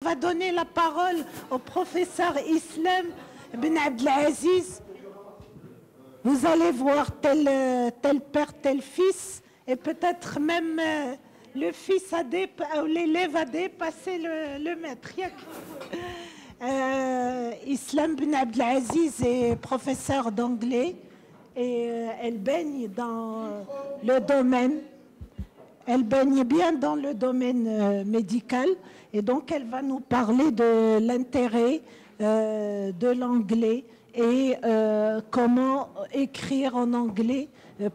va donner la parole au professeur Islam Ben Abdelaziz. Vous allez voir tel père, tel fils, et peut-être même le fils ou l'élève a dépassé le maître. Islam Ben Abdelaziz est professeur d'anglais et elle baigne dans le domaine. Elle baigne bien dans le domaine médical et donc elle va nous parler de l'intérêt de l'anglais et comment écrire en anglais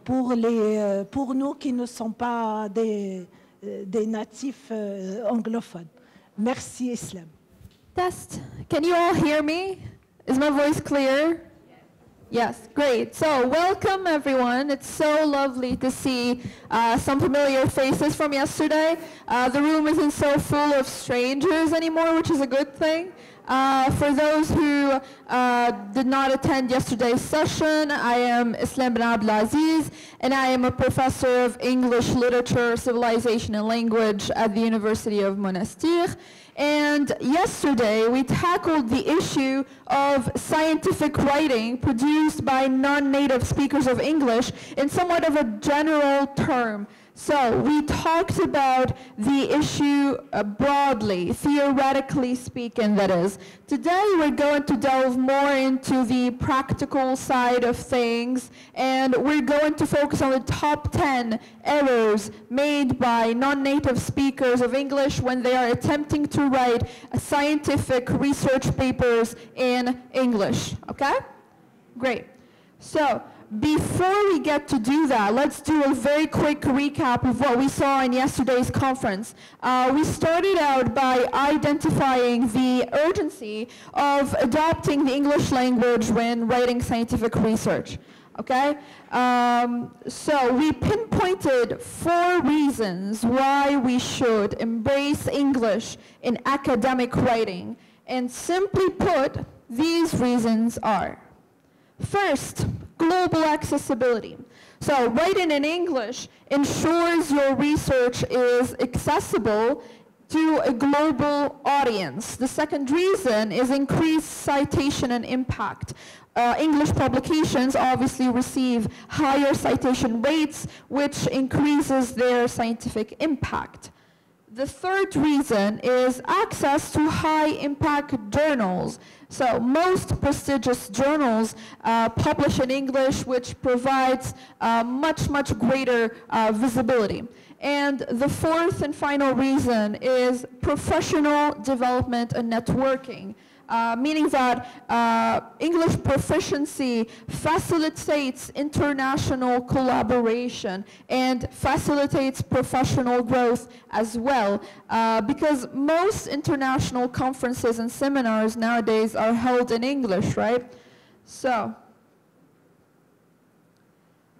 pour nous qui ne sommes pas des natifs anglophones. Merci Islam. Test. Can you all hear me? Is my voice clear? Yes, great. So welcome everyone. It's so lovely to see some familiar faces from yesterday. The room isn't so full of strangers anymore, which is a good thing. For those who did not attend yesterday's session, I am Islam Ben Abdelaziz, and I am a professor of English literature, civilization, and language at the University of Monastir. And yesterday, we tackled the issue of scientific writing produced by non-native speakers of English in somewhat of a general term. So we talked about the issue broadly, theoretically speaking, that is. Today we're going to delve more into the practical side of things, and we're going to focus on the top 10 errors made by non-native speakers of English when they are attempting to write scientific research papers in English, okay? Great. So, before we get to do that, let's do a very quick recap of what we saw in yesterday's conference. We started out by identifying the urgency of adopting the English language when writing scientific research. Okay? So we pinpointed 4 reasons why we should embrace English in academic writing. And simply put, these reasons are: first, global accessibility. So writing in English ensures your research is accessible to a global audience. The second reason is increased citation and impact. English publications obviously receive higher citation rates, which increases their scientific impact. The third reason is access to high-impact journals. So most prestigious journals publish in English, which provides much greater visibility. And the fourth and final reason is professional development and networking. Meaning that English proficiency facilitates international collaboration and facilitates professional growth as well, because most international conferences and seminars nowadays are held in English, right? So,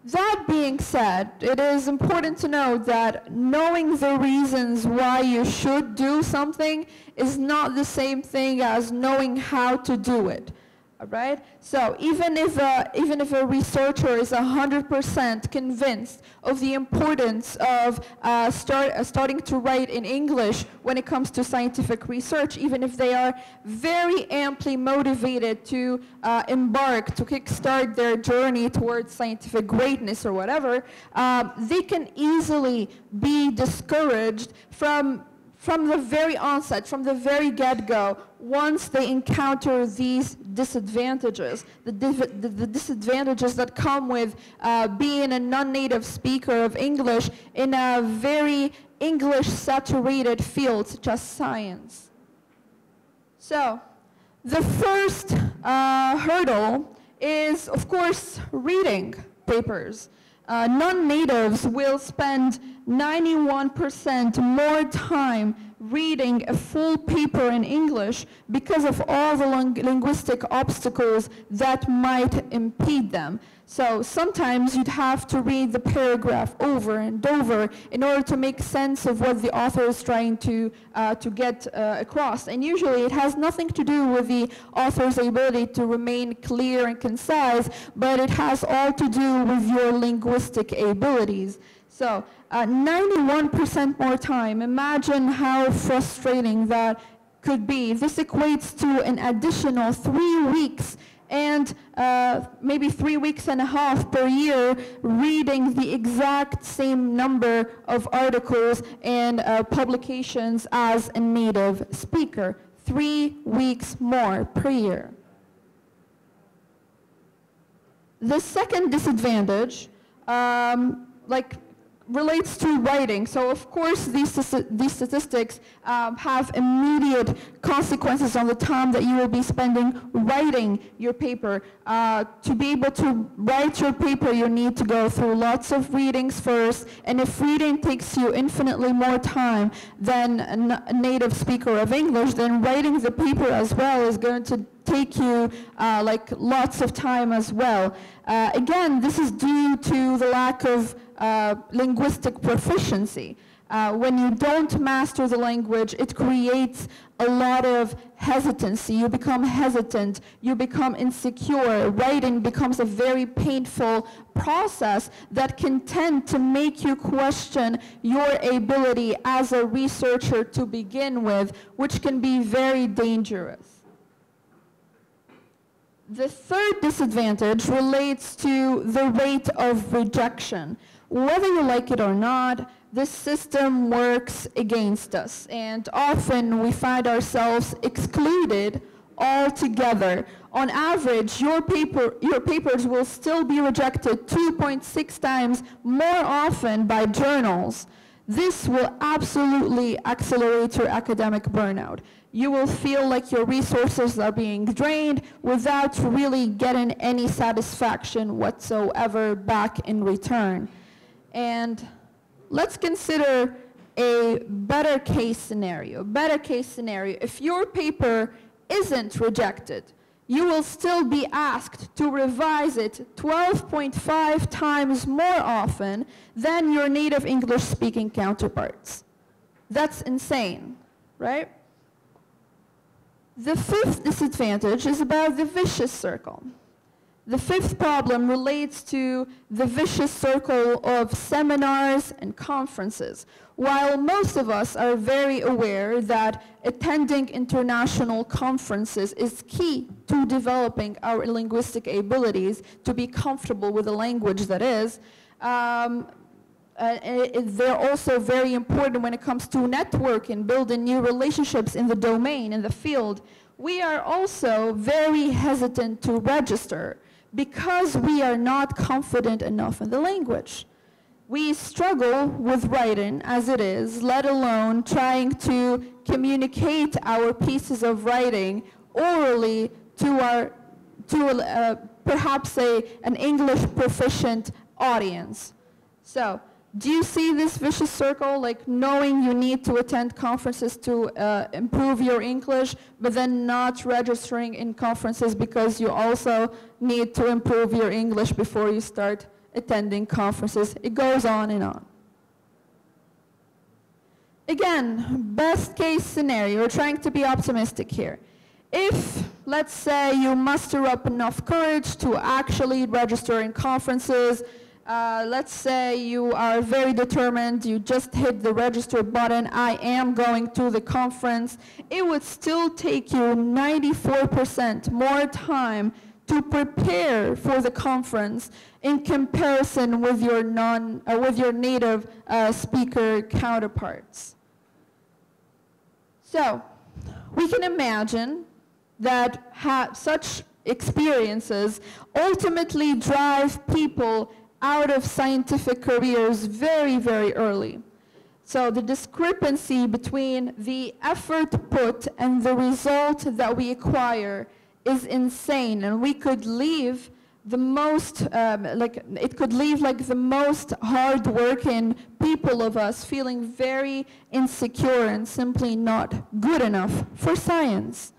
that being said, it is important to note that knowing the reasons why you should do something is not the same thing as knowing how to do it. All right? So even if a researcher is 100% convinced of the importance of starting to write in English when it comes to scientific research, even if they are very amply motivated to embark, to kickstart their journey towards scientific greatness or whatever, they can easily be discouraged from the very onset, from the very get-go, once they encounter these disadvantages, the disadvantages that come with being a non-native speaker of English in a very English-saturated field such as science. So, the first hurdle is, of course, reading papers. Non-natives will spend 91% more time reading a full paper in English because of all the linguistic obstacles that might impede them. So sometimes you'd have to read the paragraph over and over in order to make sense of what the author is trying to get across. And usually it has nothing to do with the author's ability to remain clear and concise, but it has all to do with your linguistic abilities. So 91% more time. Imagine how frustrating that could be. This equates to an additional 3 weeks and maybe 3 weeks and a half per year reading the exact same number of articles and publications as a native speaker. 3 weeks more per year. The second disadvantage relates to writing. So of course these statistics have immediate consequences on the time that you will be spending writing your paper. To be able to write your paper, you need to go through lots of readings first, and if reading takes you infinitely more time than a native speaker of English, then writing the paper as well is going to take you lots of time as well. Again, this is due to the lack of linguistic proficiency. When you don't master the language, it creates a lot of hesitancy. You become hesitant, you become insecure. Writing becomes a very painful process that can tend to make you question your ability as a researcher to begin with, which can be very dangerous. The third disadvantage relates to the rate of rejection. Whether you like it or not, this system works against us, and often we find ourselves excluded altogether. On average, your papers will still be rejected 2.6 times more often by journals. This will absolutely accelerate your academic burnout. You will feel like your resources are being drained without really getting any satisfaction whatsoever back in return. And let's consider a better case scenario. If your paper isn't rejected, you will still be asked to revise it 12.5 times more often than your native English-speaking counterparts. That's insane, right? The fifth disadvantage is about the vicious circle. The fifth problem relates to the vicious circle of seminars and conferences. While most of us are very aware that attending international conferences is key to developing our linguistic abilities to be comfortable with the language that is, they're also very important when it comes to networking, building new relationships in the domain, in the field. We are also very hesitant to register because we are not confident enough in the language. We struggle with writing as it is, let alone trying to communicate our pieces of writing orally to perhaps an English proficient audience. So, do you see this vicious circle, like knowing you need to attend conferences to improve your English, but then not registering in conferences because you also need to improve your English before you start attending conferences? It goes on and on. Again, best case scenario, we're trying to be optimistic here. If, let's say, you muster up enough courage to actually register in conferences, let's say you are very determined, you just hit the register button, I am going to the conference, it would still take you 94% more time to prepare for the conference in comparison with your native speaker counterparts. So, we can imagine that such experiences ultimately drive people out of scientific careers very, very early. So the discrepancy between the effort put and the result that we acquire is insane, and we could leave the most, it could leave like the most hard-working people of us feeling very insecure and simply not good enough for science.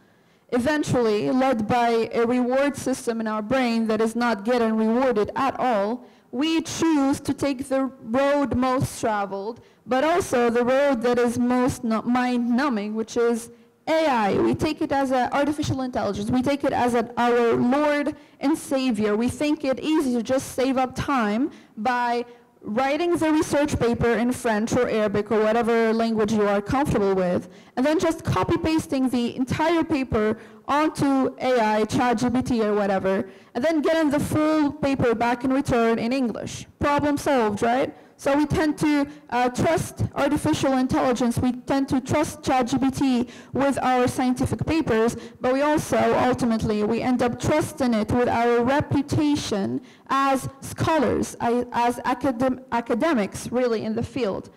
Eventually, led by a reward system in our brain that is not getting rewarded at all, we choose to take the road most traveled, but also the road that is most mind-numbing, which is AI. We take it as an artificial intelligence. We take it as our Lord and Savior. We think it easy to just save up time by writing the research paper in French or Arabic or whatever language you are comfortable with, and then just copy-pasting the entire paper onto AI, ChatGPT or whatever, and then getting the full paper back in return in English. Problem solved, right? So we tend to trust artificial intelligence, we tend to trust ChatGPT with our scientific papers, but we also, ultimately, we end up trusting it with our reputation as scholars, as academics, really, in the field.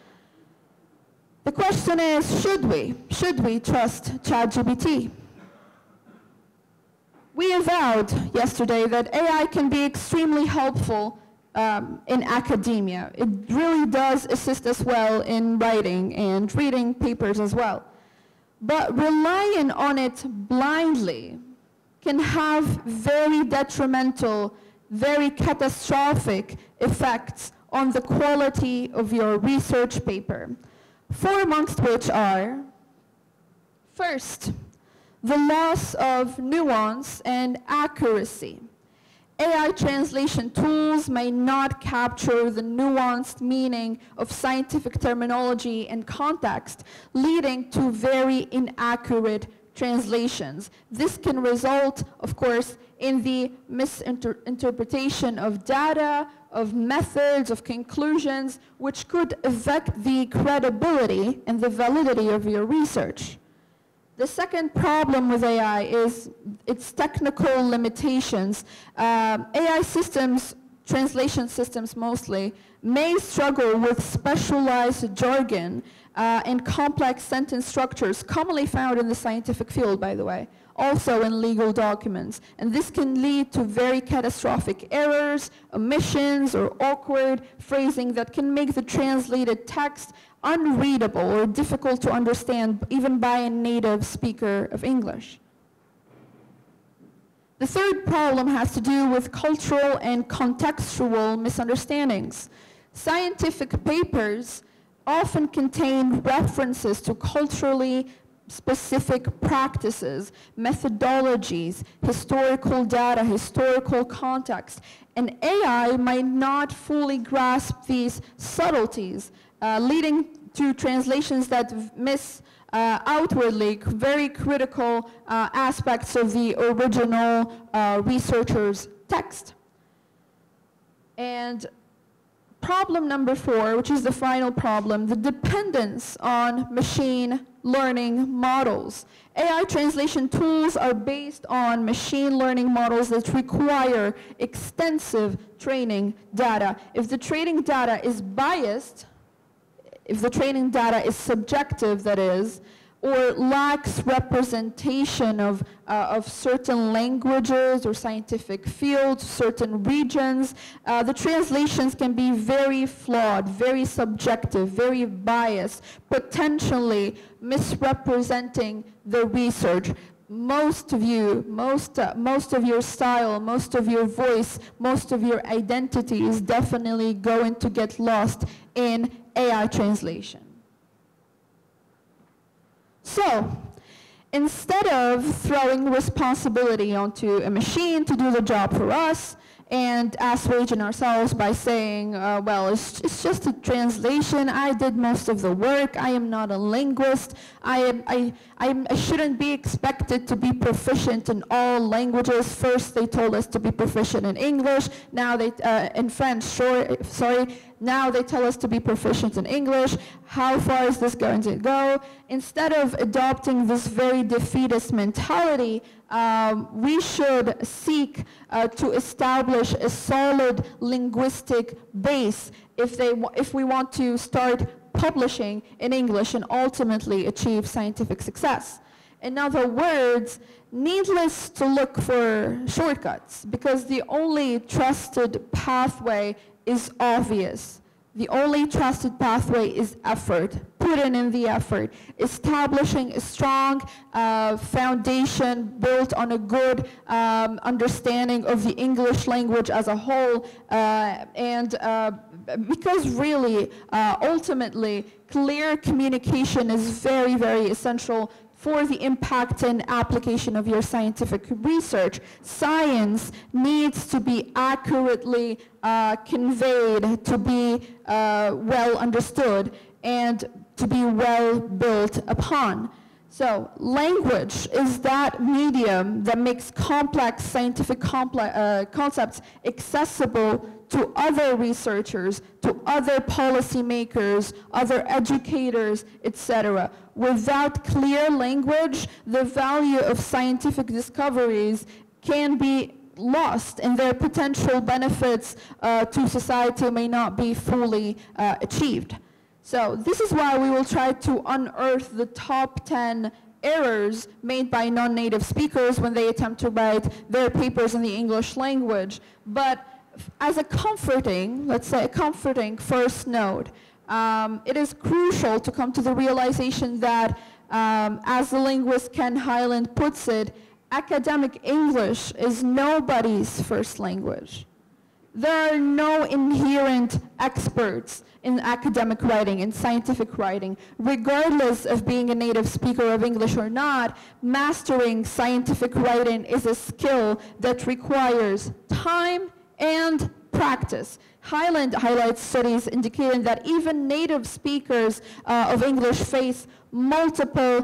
The question is, should we? Should we trust ChatGPT? We avowed yesterday that AI can be extremely helpful in academia. It really does assist us well in writing and reading papers as well. But relying on it blindly can have very detrimental, very catastrophic effects on the quality of your research paper, four amongst which are, first, the loss of nuance and accuracy. AI translation tools may not capture the nuanced meaning of scientific terminology and context, leading to very inaccurate translations. This can result, of course, in the misinterpretation of data, of methods, of conclusions, which could affect the credibility and the validity of your research. The second problem with AI is its technical limitations. AI systems, translation systems mostly, may struggle with specialized jargon and complex sentence structures, commonly found in the scientific field, by the way, also in legal documents. And this can lead to very catastrophic errors, omissions, or awkward phrasing that can make the translated text unreadable or difficult to understand even by a native speaker of English. The third problem has to do with cultural and contextual misunderstandings. Scientific papers often contain references to culturally specific practices, methodologies, historical data, historical context, and AI might not fully grasp these subtleties, leading to translations that miss outwardly very critical aspects of the original researcher's text. And problem number 4, which is the final problem, the dependence on machine learning models. AI translation tools are based on machine learning models that require extensive training data. If the training data is biased, if the training data is subjective, that is, or lacks representation of certain languages or scientific fields, certain regions, the translations can be very flawed, very subjective, very biased, potentially misrepresenting the research. Most of you, most of your style, most of your voice, most of your identity is definitely going to get lost in AI translation. So, instead of throwing responsibility onto a machine to do the job for us and assuaging ourselves by saying, well, it's just a translation, I did most of the work, I am not a linguist, I shouldn't be expected to be proficient in all languages. First they told us to be proficient in English, now they, in French, now they tell us to be proficient in English. How far is this going to go? Instead of adopting this very defeatist mentality, we should seek to establish a solid linguistic base if we want to start publishing in English and ultimately achieve scientific success. In other words, needless to look for shortcuts, because the only trusted pathway is obvious. The only trusted pathway is effort. Putting in the effort, establishing a strong foundation built on a good understanding of the English language as a whole, because really, ultimately, clear communication is very, very essential for the impact and application of your scientific research. Science needs to be accurately conveyed, to be well understood, and to be well built upon. So language is that medium that makes complex scientific concepts accessible to other researchers, to other policymakers, other educators, etc. Without clear language, the value of scientific discoveries can be lost, and their potential benefits to society may not be fully achieved. So this is why we will try to unearth the top 10 errors made by non-native speakers when they attempt to write their papers in the English language. But as a comforting, let's say a comforting first note, it is crucial to come to the realization that, as the linguist Ken Hyland puts it, academic English is nobody's first language. There are no inherent experts in academic writing, in scientific writing. Regardless of being a native speaker of English or not, mastering scientific writing is a skill that requires time and practice. Hyland highlights studies indicating that even native speakers of English face multiple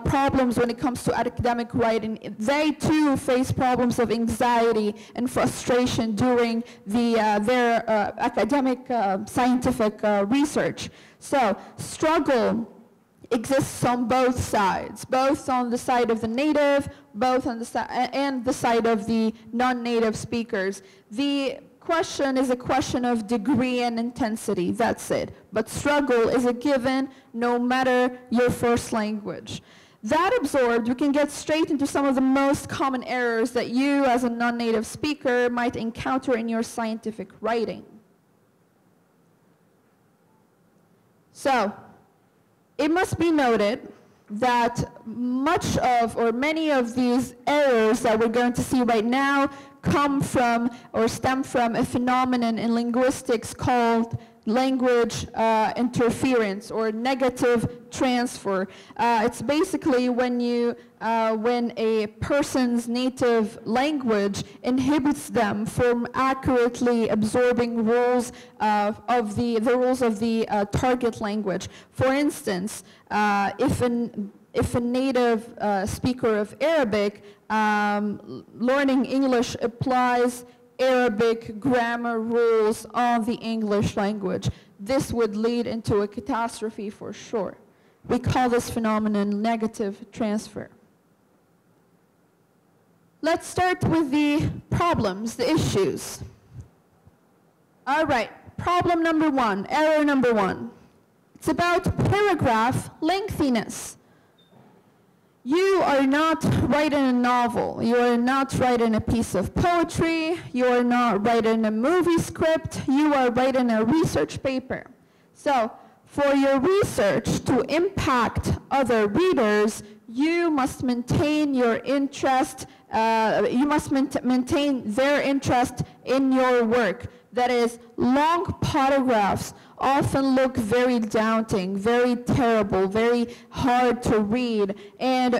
problems when it comes to academic writing. They too face problems of anxiety and frustration during their academic scientific research. So struggle exists on both sides, both on the side of the native, both on the and the side of the non-native speakers. The question is a question of degree and intensity, that's it. But struggle is a given no matter your first language. That absorbed, we can get straight into some of the most common errors that you as a non-native speaker might encounter in your scientific writing. So, it must be noted that much of, or many of these errors that we're going to see right now come from or stem from a phenomenon in linguistics called language interference or negative transfer. It's basically when a person's native language inhibits them from accurately absorbing rules of the rules of the target language. For instance, if a native speaker of Arabic learning English applies Arabic grammar rules on the English language, this would lead into a catastrophe for sure. We call this phenomenon negative transfer. Let's start with the problems, the issues. All right, problem number one, error number one. It's about paragraph lengthiness. You are not writing a novel. You are not writing a piece of poetry. You are not writing a movie script. You are writing a research paper. So, for your research to impact other readers, you must maintain your interest, you must maintain their interest in your work. That is, long paragraphs often look very daunting, very terrible, very hard to read, and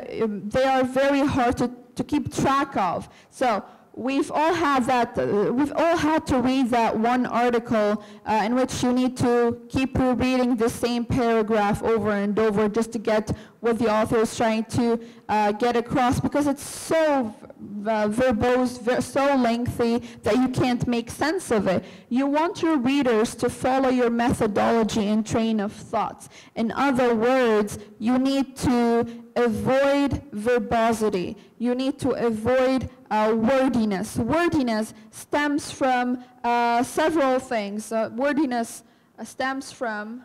they are very hard to keep track of. So we've all had that. We've all had to read that one article in which you need to keep rereading the same paragraph over and over just to get what the author is trying to get across, because it's so verbose, so lengthy that you can't make sense of it. You want your readers to follow your methodology and train of thoughts. In other words, you need to avoid verbosity. You need to avoid wordiness. Wordiness stems from several things. Wordiness stems from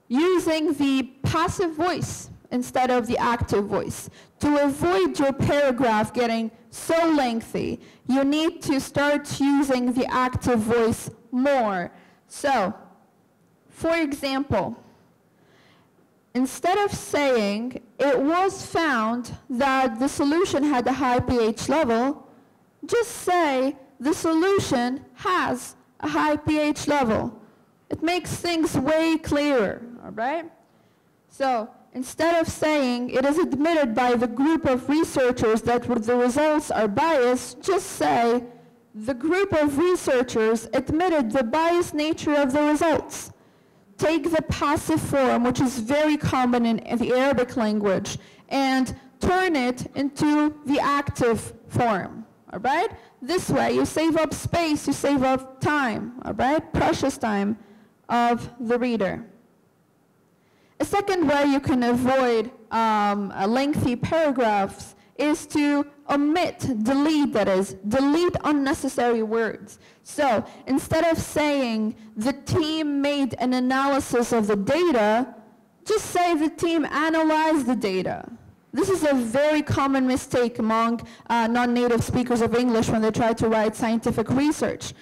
using the passive voice instead of the active voice. To avoid your paragraph getting so lengthy, you need to start using the active voice more. So, for example, instead of saying, it was found that the solution had a high pH level, just say, the solution has a high pH level. It makes things way clearer, all right? So instead of saying it is admitted by the group of researchers that the results are biased, just say the group of researchers admitted the biased nature of the results. Take the passive form, which is very common in the Arabic language, and turn it into the active form, all right? This way, you save up space, you save up time, all right? Precious time of the reader. A second way you can avoid lengthy paragraphs is to omit, delete, that is, delete unnecessary words. So instead of saying the team made an analysis of the data, just say the team analyzed the data. This is a very common mistake among non-native speakers of English when they try to write scientific research.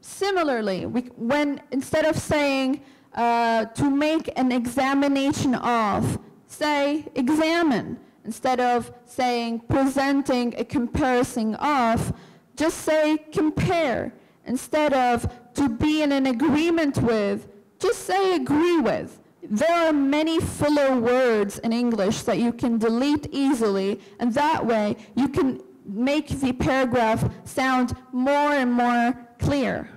Similarly, when instead of saying to make an examination of, say examine. Instead of saying presenting a comparison of, just say compare. Instead of to be in an agreement with, just say agree with. There are many filler words in English that you can delete easily, and that way you can make the paragraph sound more and more clear.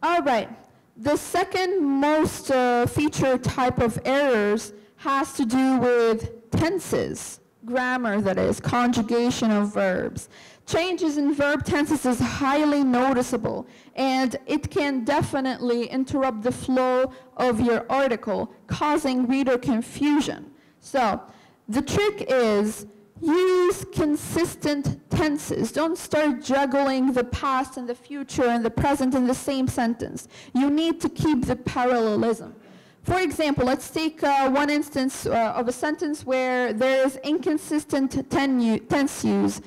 All right, the second most featured type of errors has to do with tenses, grammar, that is, conjugation of verbs. Changes in verb tenses is highly noticeable, and it can definitely interrupt the flow of your article, causing reader confusion. So the trick is use consistent tenses. Don't start juggling the past and the future and the present in the same sentence. You need to keep the parallelism. For example, let's take one instance of a sentence where there is inconsistent tense use.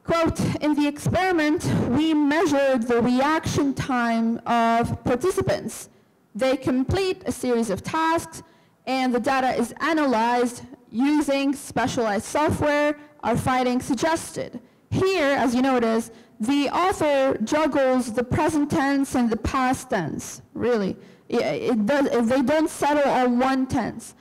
Quote, in the experiment, we measured the reaction time of participants. They complete a series of tasks, and the data is analyzed using specialized software. Our findings suggested. Here, as you notice, the author juggles the present tense and the past tense, really. They don't settle on one tense.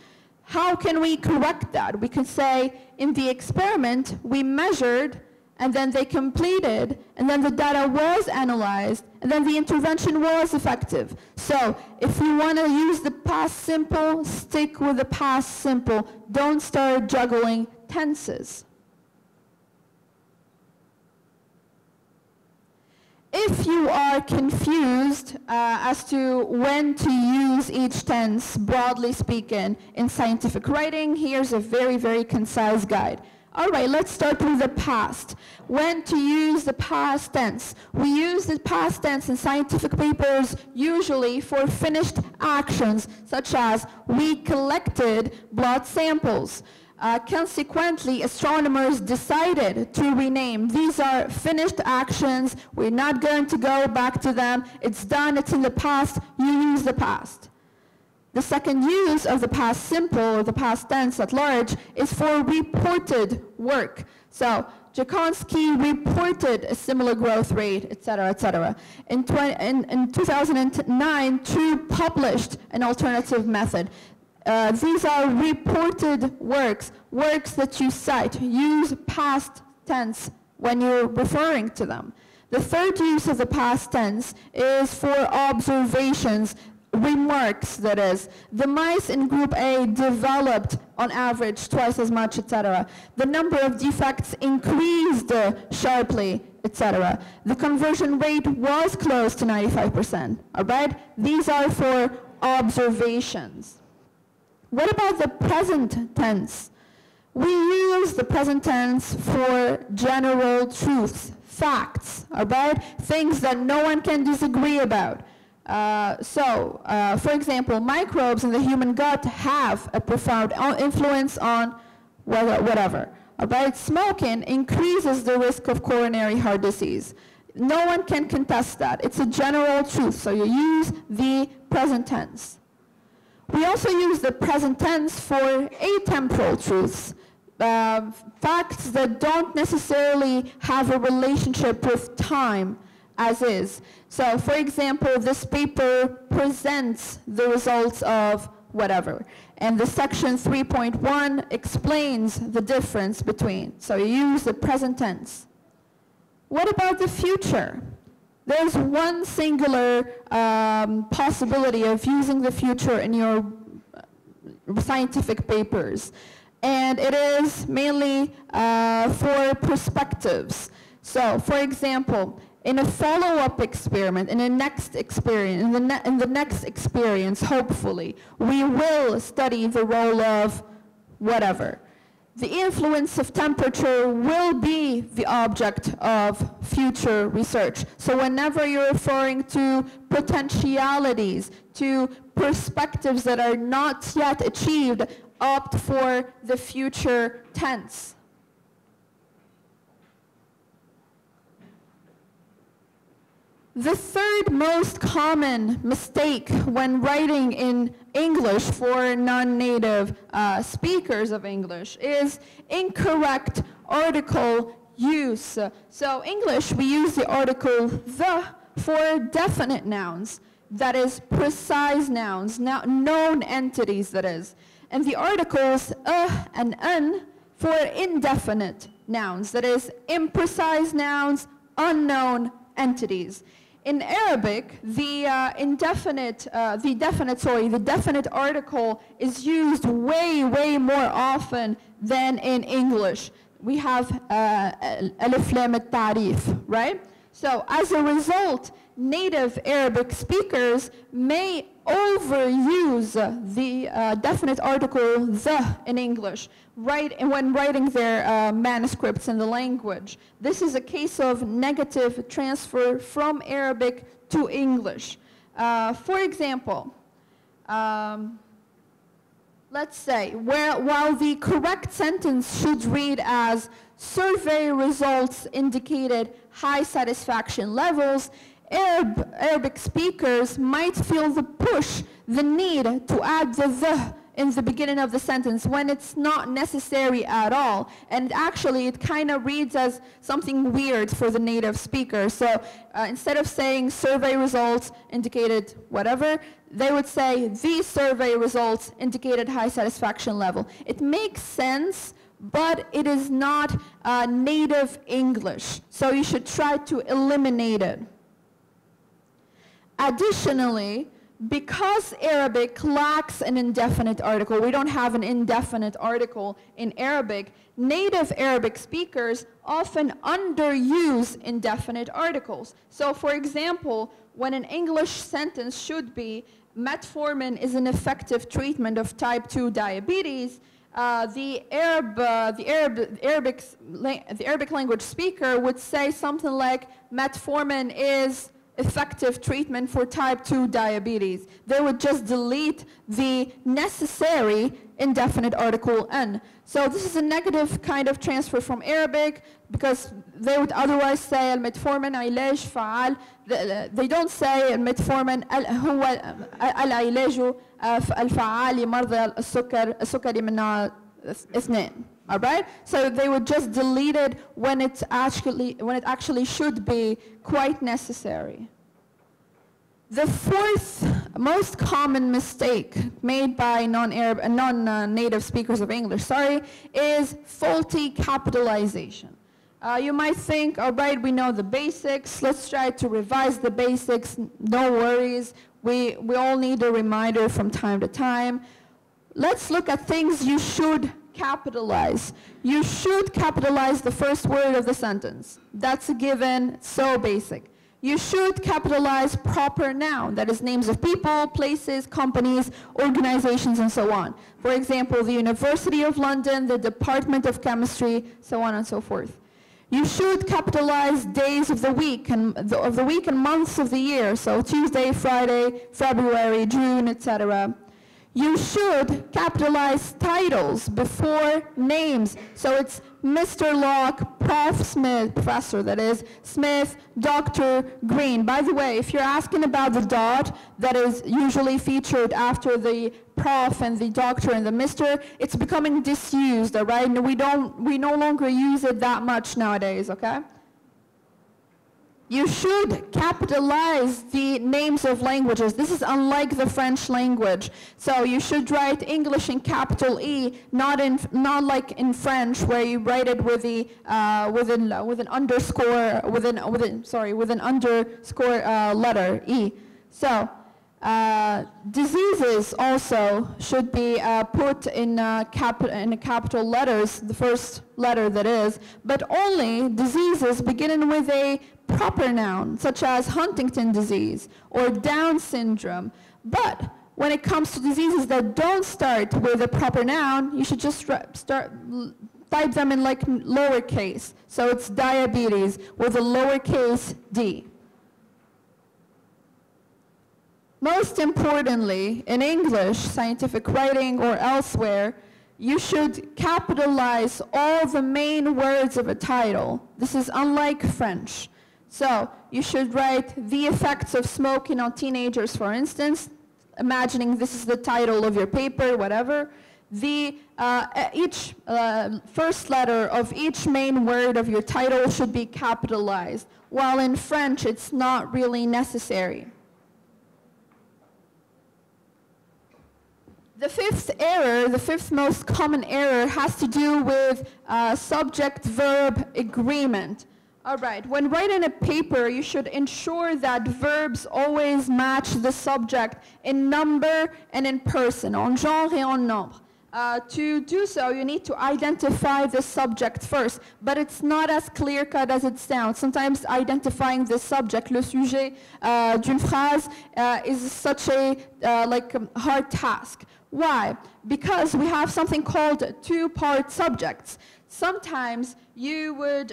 How can we correct that? We could say, in the experiment, we measured, and then they completed, and then the data was analyzed, and then the intervention was effective. So if you want to use the past simple, stick with the past simple. Don't start juggling tenses. If you are confused as to when to use each tense, broadly speaking, in scientific writing, here's a very, very concise guide. All right, let's start with the past. When to use the past tense. We use the past tense in scientific papers usually for finished actions, such as we collected blood samples. Consequently, astronomers decided to rename. These are finished actions. We're not going to go back to them. It's done. It's in the past. You use the past. The second use of the past simple, or the past tense at large, is for reported work. So Jakonski reported a similar growth rate, etc., etc. In 2009, True published an alternative method. These are reported works, works that you cite. Use past tense when you're referring to them. The third use of the past tense is for observations, remarks, that is. The mice in group A developed on average twice as much, etc. The number of defects increased sharply, etc. The conversion rate was close to 95%, all right? These are for observations. What about the present tense? We use the present tense for general truths, facts, all right? Things that no one can disagree about. For example, microbes in the human gut have a profound influence on whatever. All right? Smoking increases the risk of coronary heart disease. No one can contest that. It's a general truth, so you use the present tense. We also use the present tense for atemporal truths, facts that don't necessarily have a relationship with time. as is. So for example, this paper presents the results of whatever. And the section 3.1 explains the difference between. So you use the present tense. What about the future? There's one singular possibility of using the future in your scientific papers. And it is mainly for perspectives. So, for example, in a follow-up experiment, in the next experience, hopefully, we will study the role of whatever. The influence of temperature will be the object of future research. So whenever you're referring to potentialities, to perspectives that are not yet achieved, opt for the future tense. The third most common mistake when writing in English for non-native speakers of English is incorrect article use. So English, we use the article the for definite nouns, that is precise nouns, known entities, that is. And the articles and an for indefinite nouns, that is imprecise nouns, unknown entities. In Arabic, the definite article is used way more often than in English. We have alif lam at-ta'rif, right? So as a result, native Arabic speakers may overuse the definite article the in English when writing their manuscripts in the language. This is a case of negative transfer from Arabic to English. For example, let's say, while the correct sentence should read as survey results indicated high satisfaction levels, Arabic speakers might feel the need to add the in the beginning of the sentence when it's not necessary at all. And actually, it kind of reads as something weird for the native speaker. So instead of saying survey results indicated whatever, they would say these survey results indicated high satisfaction level. It makes sense, but it is not native English. So you should try to eliminate it. Additionally, because Arabic lacks an indefinite article, we don't have an indefinite article in Arabic, native Arabic speakers often underuse indefinite articles. So for example, when an English sentence should be, metformin is an effective treatment of type 2 diabetes, the Arabic language speaker would say something like, metformin is effective treatment for type 2 diabetes. They would just delete the necessary indefinite article n. So this is a negative kind of transfer from Arabic because they would otherwise say المتفورمين علاج فعال. They don't say المتفورمين هو العلاج الفعال لمرضى السكري من نوع 2. All right? So they would just delete it when it actually should be quite necessary. The fourth most common mistake made by non-native speakers of English, is faulty capitalization. You might think, all right, we know the basics. Let's try to revise the basics. No worries. We all need a reminder from time to time. Let's look at things you should capitalize. You should capitalize the first word of the sentence. That's a given, so basic. You should capitalize proper noun, that is names of people, places, companies, organizations, and so on. For example, the University of London, the Department of Chemistry, so on and so forth. You should capitalize days of the week and months of the year, so Tuesday, Friday, February, June, etc. You should capitalize titles before names. So it's Mr. Locke, Prof. Smith, professor that is, Smith, Dr. Green. By the way, if you're asking about the dot that is usually featured after the prof and the doctor and the Mr., it's becoming disused, all right? We no longer use it that much nowadays, okay? you should capitalize the names of languages. This is unlike the French language. So you should write English in capital E, not like in French where you write it with the with an underscore with an underscore letter E. So diseases also should be put in capital letters, the first letter that is, but only diseases beginning with a proper noun, such as Huntington disease or Down syndrome. But when it comes to diseases that don't start with a proper noun, you should just type them in like lowercase. So it's diabetes with a lowercase d. Most importantly, in English, scientific writing, or elsewhere, you should capitalize all the main words of a title. This is unlike French. So you should write the effects of smoking on teenagers, for instance, imagining this is the title of your paper, whatever. Each first letter of each main word of your title should be capitalized, while in French it's not really necessary. The fifth most common error has to do with subject-verb agreement. All right, when writing a paper, you should ensure that verbs always match the subject in number and in person, en genre et en nombre. To do so, you need to identify the subject first, but it's not as clear-cut as it sounds. Sometimes identifying the subject, le sujet d'une phrase, is such a hard task. Why? Because we have something called two-part subjects. Sometimes you would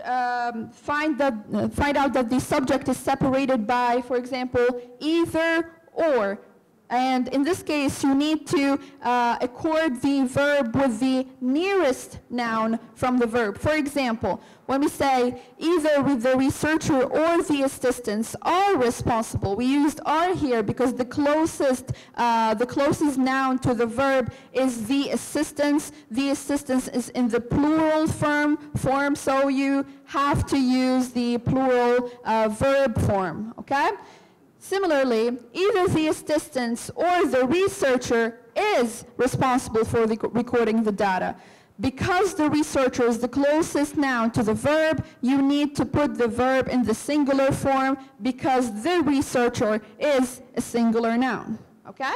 find out that the subject is separated by, for example, either or. And in this case, you need to accord the verb with the nearest noun from the verb. For example, when we say either the researcher or the assistants are responsible, we used are here because the closest noun to the verb is the assistants. The assistants is in the plural form, so you have to use the plural verb form, okay? Similarly, either the assistants or the researcher is responsible for recording the data. Because the researcher is the closest noun to the verb, you need to put the verb in the singular form because the researcher is a singular noun, okay?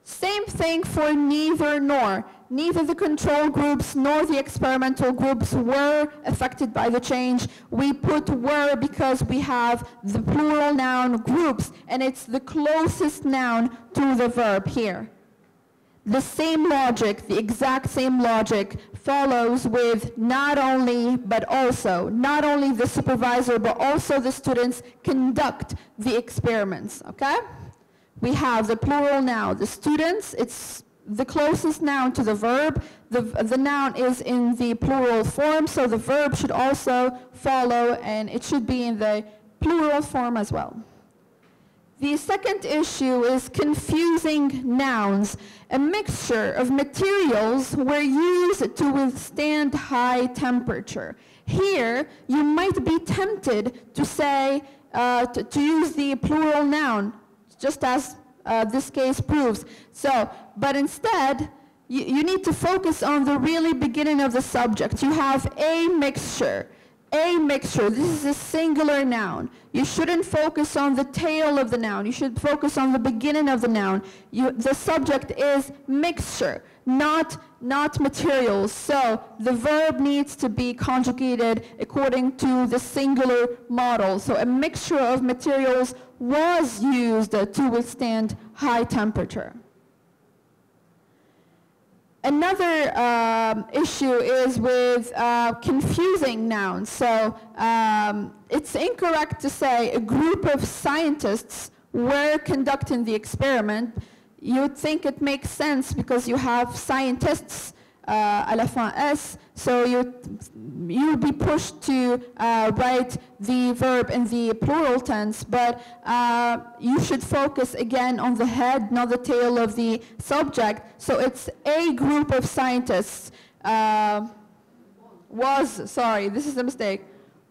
Same thing for neither nor. Neither the control groups nor the experimental groups were affected by the change. We put were because we have the plural noun groups, and it's the closest noun to the verb here. The same logic, the exact same logic, follows with not only, but also. Not only the supervisor, but also the students conduct the experiments, okay? We have the plural noun, the students, it's the closest noun to the verb. The noun is in the plural form, so the verb should also follow, and it should be in the plural form as well. The second issue is confusing nouns. A mixture of materials were used to withstand high temperature. Here, you might be tempted to say, to use the plural noun, just as this case proves. So, but instead, you need to focus on the really beginning of the subject. You have a mixture. A mixture, this is a singular noun. You shouldn't focus on the tail of the noun. You should focus on the beginning of the noun. The subject is mixture, not materials. So the verb needs to be conjugated according to the singular model. So a mixture of materials was used to withstand high temperature. Another issue is with confusing nouns. So it's incorrect to say a group of scientists were conducting the experiment. You'd think it makes sense because you have scientists à la fin S, so you'll be pushed to write the verb in the plural tense, but you should focus again on the head, not the tail of the subject. So it's a group of scientists this is a mistake,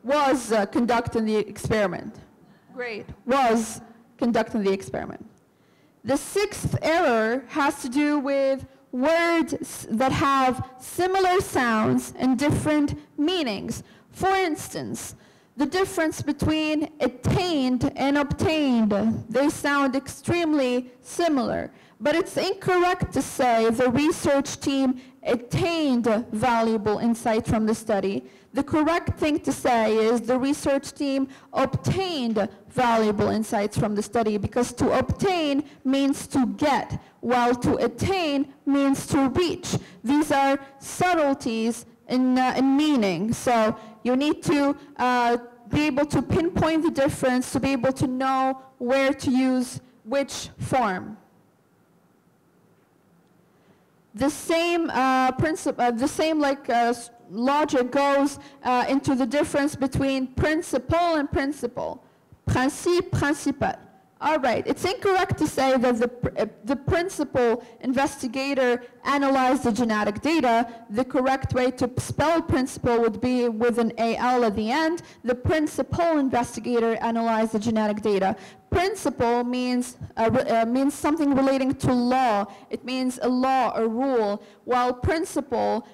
Was conducting the experiment. Great. Was conducting the experiment. The sixth error has to do with words that have similar sounds and different meanings. For instance, the difference between attained and obtained. They sound extremely similar, but it's incorrect to say the research team attained valuable insight from the study. The correct thing to say is the research team obtained valuable insights from the study, because to obtain means to get, while to attain means to reach. These are subtleties in meaning. So you need to be able to pinpoint the difference, to be able to know where to use which form. The same logic goes into the difference between principle and principle. Principe, principal. All right, it's incorrect to say that the principal investigator analyzed the genetic data. The correct way to spell principal would be with an AL at the end. The principal investigator analyzed the genetic data. Principle means something relating to law. It means a law, a rule, while principle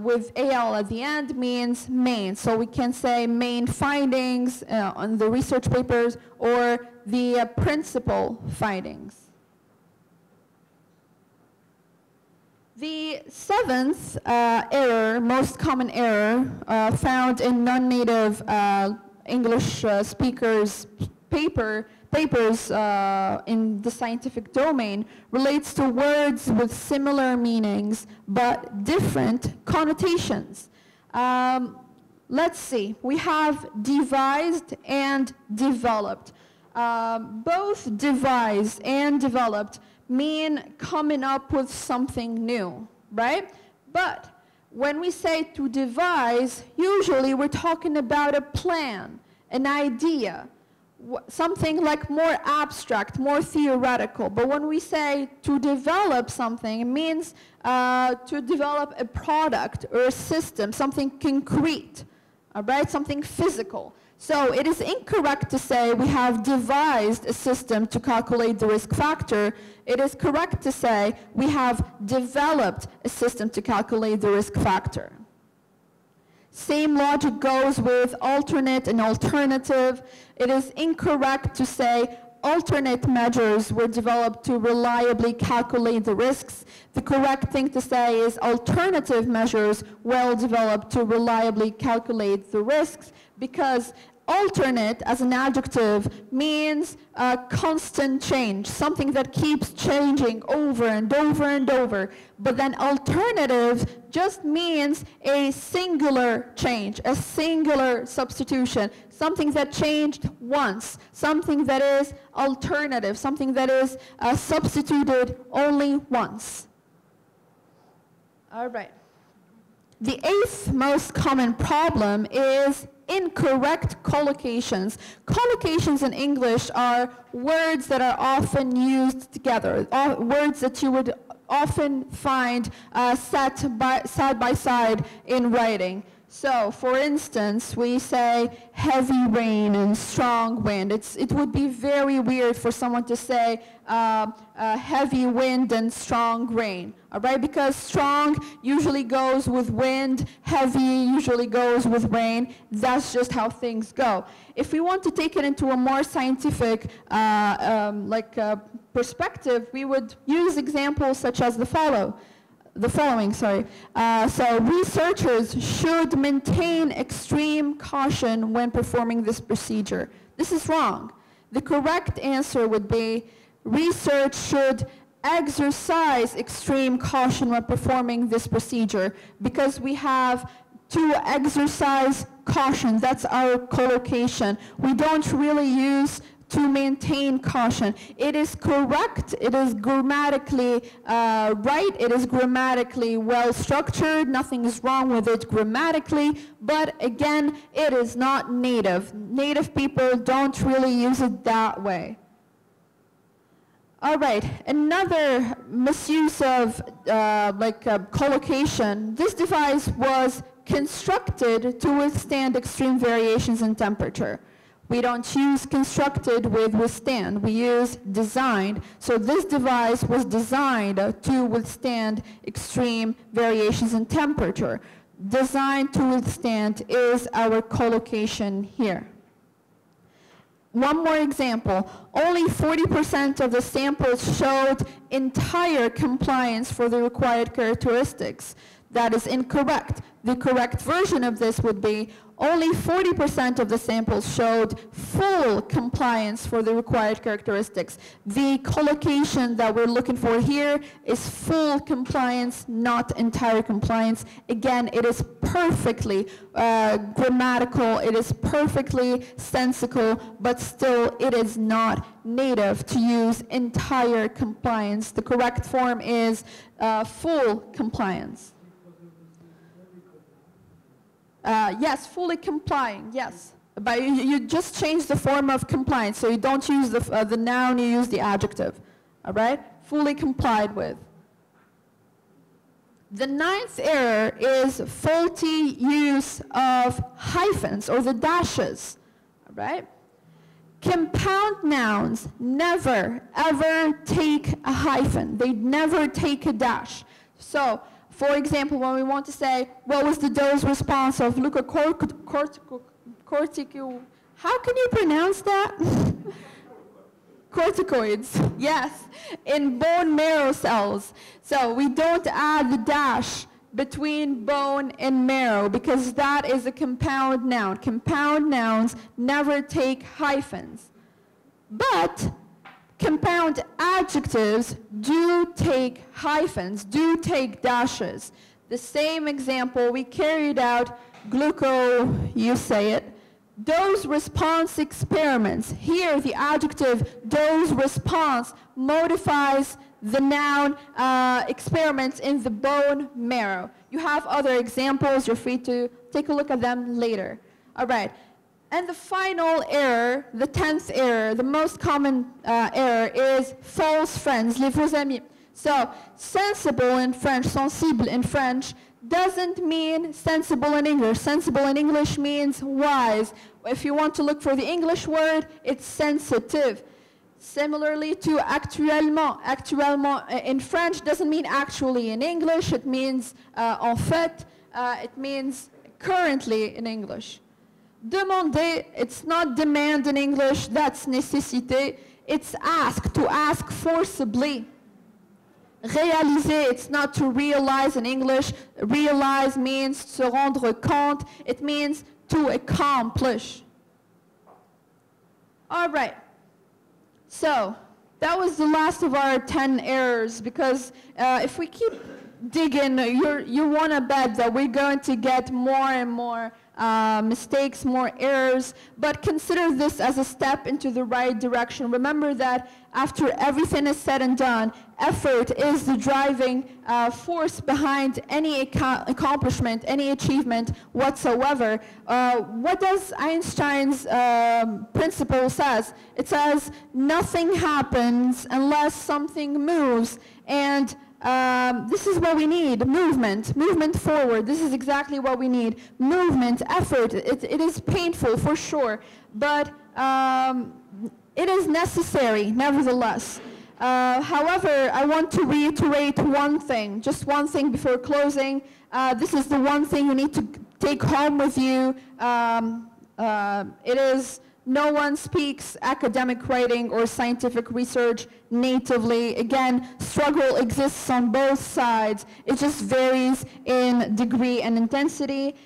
with AL at the end means main. So we can say main findings on the research papers, or the principal findings. The seventh error, most common error found in non-native English speakers' papers in the scientific domain, relates to words with similar meanings but different connotations. Let's see, we have devised and developed. Both devised and developed mean coming up with something new, right? But when we say to devise, usually we're talking about a plan, an idea, something like more abstract, more theoretical. But when we say to develop something, it means to develop a product or a system, something concrete, all right, something physical. So it is incorrect to say we have devised a system to calculate the risk factor. It is correct to say we have developed a system to calculate the risk factor. Same logic goes with alternate and alternative. It is incorrect to say alternate measures were developed to reliably calculate the risks. The correct thing to say is alternative measures well developed to reliably calculate the risks, because alternate as an adjective means constant change, something that keeps changing over and over and over. But then alternative just means a singular change, a singular substitution, something that changed once, something that is alternative, something that is substituted only once. All right. The eighth most common problem is incorrect collocations. Collocations in English are words that are often used together, words that you would often find side by side in writing. So, for instance, we say heavy rain and strong wind. It would be very weird for someone to say heavy wind and strong rain, all right? Because strong usually goes with wind, heavy usually goes with rain. That's just how things go. If we want to take it into a more scientific perspective, we would use examples such as the following. So researchers should maintain extreme caution when performing this procedure. This is wrong. The correct answer would be research should exercise extreme caution when performing this procedure, because we have to exercise caution. That's our collocation. We don't really use to maintain caution. It is correct, it is grammatically right, it is grammatically well structured, nothing is wrong with it grammatically, but again, it is not native. Native people don't really use it that way. All right, another misuse of collocation. This device was constructed to withstand extreme variations in temperature. We don't use constructed with withstand, we use designed. So this device was designed to withstand extreme variations in temperature. Designed to withstand is our collocation here. One more example, only 40% of the samples showed entire compliance for the required characteristics. That is incorrect. The correct version of this would be only 40% of the samples showed full compliance for the required characteristics. The collocation that we're looking for here is full compliance, not entire compliance. Again, it is perfectly grammatical, it is perfectly sensical, but still it is not native to use entire compliance. The correct form is full compliance. Yes, fully complying, yes. But you just change the form of compliance, so you don't use the noun, you use the adjective, all right? Fully complied with. The ninth error is faulty use of hyphens or the dashes, all right? Compound nouns never, ever take a hyphen. They never take a dash. So, for example, when we want to say, what was the dose response of cortico, how can you pronounce that? Corticoids, yes, in bone marrow cells. So we don't add the dash between bone and marrow because that is a compound noun. Compound nouns never take hyphens. But compound adjectives do take hyphens, do take dashes. The same example we carried out, you say it, dose response experiments. Here the adjective dose response modifies the noun experiments in the bone marrow. You have other examples, you're free to take a look at them later. All right. And the final error, the 10th error, the most common error is false friends, les faux amis. So, sensible in French, sensible in French, doesn't mean sensible in English. Sensible in English means wise. If you want to look for the English word, it's sensitive. Similarly to actuellement. Actuellement in French doesn't mean actually in English. It means en fait. It means currently in English. Demander, it's not demand in English, that's nécessité. It's ask, to ask forcibly. Réaliser, it's not to realize in English. Realize means se rendre compte. It means to accomplish. All right. So, that was the last of our 10 errors because if we keep digging, you want to bet that we're going to get more and more mistakes, more errors, but consider this as a step into the right direction. Remember that after everything is said and done, effort is the driving force behind any accomplishment, any achievement whatsoever. What does Einstein's principle says? It says, nothing happens unless something moves, and this is what we need, movement forward. This is exactly what we need. Movement, effort, it is painful for sure, but it is necessary nevertheless. However, I want to reiterate one thing, just one thing before closing. This is the one thing you need to take home with you. It is, no one speaks academic writing or scientific research natively. Again, struggle exists on both sides. It just varies in degree and intensity.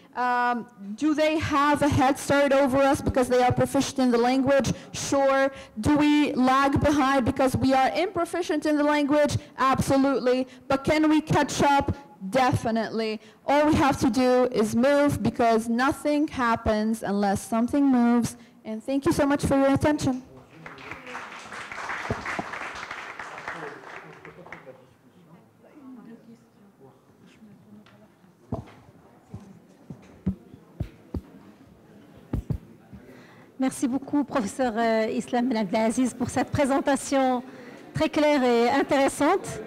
Do they have a head start over us because they are proficient in the language? Sure. Do we lag behind because we are improficient in the language? Absolutely. But can we catch up? Definitely. All we have to do is move because nothing happens unless something moves. And thank you so much for your attention. Merci beaucoup, professeur Islam Ben Abdelaziz, pour cette présentation très claire et intéressante.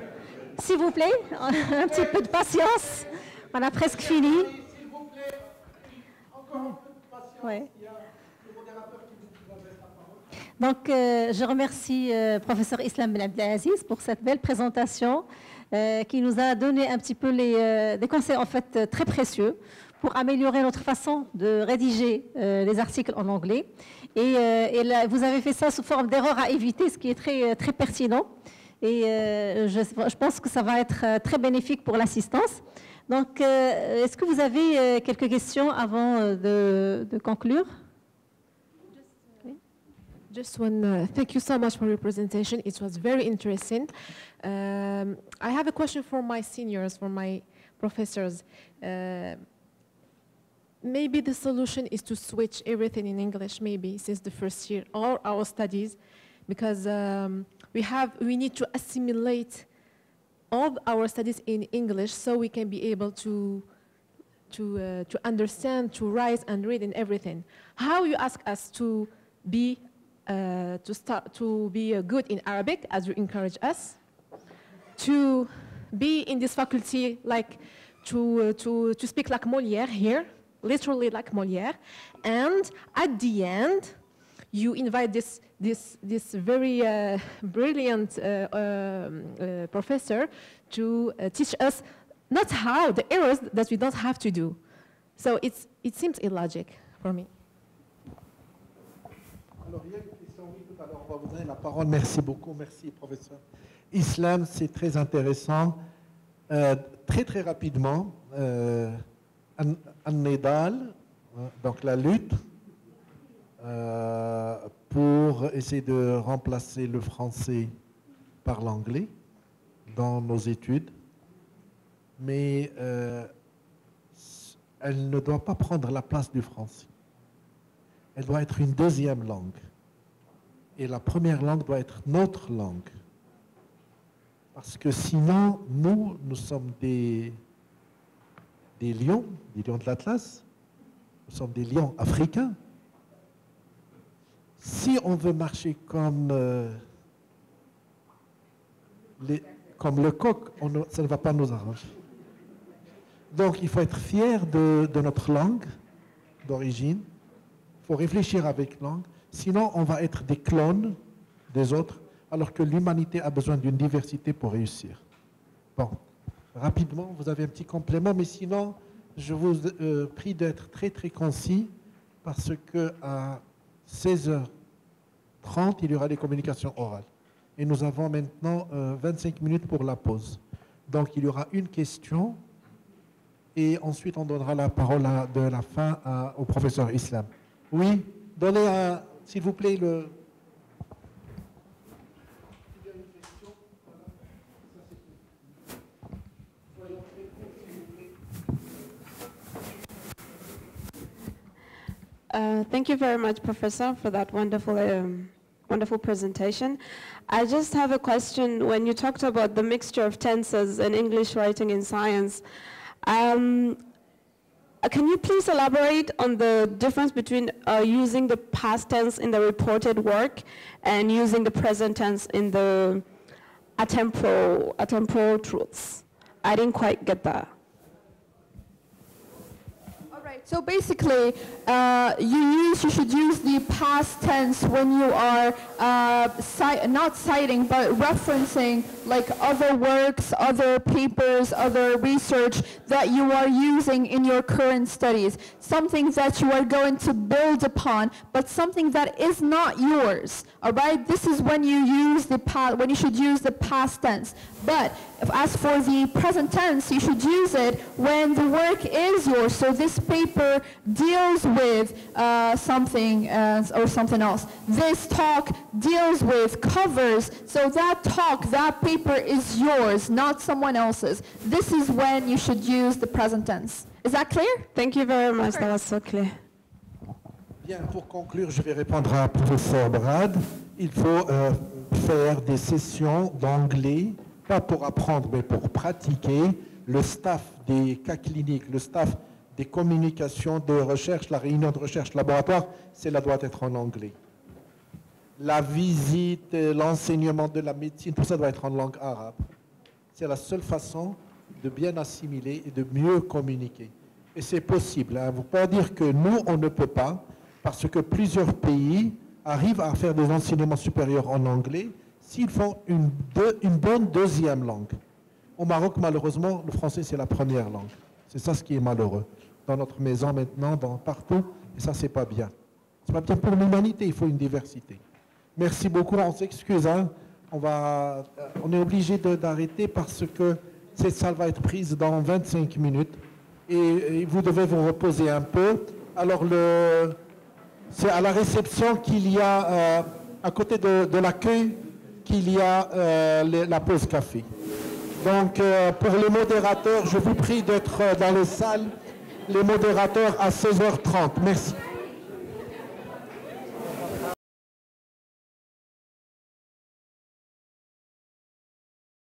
S'il vous plaît, un petit peu de patience. On a presque fini. Ouais. Donc, je remercie professeur Islam Ben Abdelaziz pour cette belle présentation qui nous a donné un petit peu des conseils en fait très précieux pour améliorer notre façon de rédiger les articles en anglais. Et là, vous avez fait ça sous forme d'erreur à éviter, ce qui est très, très pertinent. Et je pense que ça va être très bénéfique pour l'assistance. Donc, est-ce que vous avez quelques questions avant de conclure? Just one, thank you so much for your presentation. It was very interesting. I have a question for my seniors, for my professors. Maybe the solution is to switch everything in English, maybe, since the first year, all our studies, because we need to assimilate all our studies in English so we can be able to understand, to write and read and everything. How you ask us to be good in Arabic, as you encourage us, to be in this faculty, like to speak like Molière here, literally like Molière, and at the end, you invite this very brilliant professor to teach us not how, the errors that we don't have to do. So it seems illogic for me. Alors, il y a une question, oui, tout à l'heure, on va vous donner la parole. Merci beaucoup, merci, professeur. Islam, c'est très intéressant. Très, très rapidement, An-Nidal, donc la lutte, pour essayer de remplacer le français par l'anglais dans nos études. Mais elle ne doit pas prendre la place du français. Elle doit être une deuxième langue. Et la première langue doit être notre langue. Parce que sinon, nous sommes des lions de l'Atlas. Nous sommes des lions africains. Si on veut marcher comme le coq, ça ne va pas nous arranger. Donc, il faut être fier de notre langue d'origine. Il faut réfléchir avec langue. Sinon, on va être des clones des autres, alors que l'humanité a besoin d'une diversité pour réussir. Bon, rapidement, vous avez un petit complément, mais sinon, je vous prie d'être très, très concis, parce qu'à 16h30, il y aura les communications orales. Et nous avons maintenant 25 minutes pour la pause. Donc, il y aura une question, et ensuite, on donnera la parole de la fin au professeur Islam. Oui, donnez, s'il vous plaît, le... Thank you very much, Professor, for that wonderful presentation. I just have a question. When you talked about the mixture of tenses in English writing in science, can you please elaborate on the difference between using the past tense in the reported work and using the present tense in the atemporal truths? I didn't quite get that. So basically, you should use the past tense when you are not citing, but referencing like other works, other papers, other research that you are using in your current studies. Something that you are going to build upon, but something that is not yours. All right, this is when you should use the past tense. But as for the present tense, you should use it when the work is yours. So this paper deals with something or something else. This talk deals with covers. So that paper is yours, not someone else's. This is when you should use the present tense. Is that clear? Thank you very much. That was so clear. Bien, pour conclure, je vais répondre à professeur Brad. Il faut faire des sessions d'anglais, pas pour apprendre, mais pour pratiquer. Le staff des cas cliniques, le staff des communications de recherche, la réunion de recherche laboratoire, cela doit être en anglais. La visite, l'enseignement de la médecine, tout ça doit être en langue arabe. C'est la seule façon de bien assimiler et de mieux communiquer. Et c'est possible. Hein. Vous ne pouvez pas dire que nous, on ne peut pas, parce que plusieurs pays arrivent à faire des enseignements supérieurs en anglais s'ils font une bonne deuxième langue. Au Maroc, malheureusement, le français, c'est la première langue. C'est ça ce qui est malheureux. Dans notre maison maintenant, partout, et ça, c'est pas bien. C'est pas bien pour l'humanité, il faut une diversité. Merci beaucoup, on s'excuse. Hein. On est obligé d'arrêter parce que cette salle va être prise dans 25 minutes. Et vous devez vous reposer un peu. Alors, c'est à la réception qu'il y a, à côté de l'accueil, qu'il y a la pause café. Donc, pour les modérateurs, je vous prie d'être dans les salles, les modérateurs à 16h30. Merci.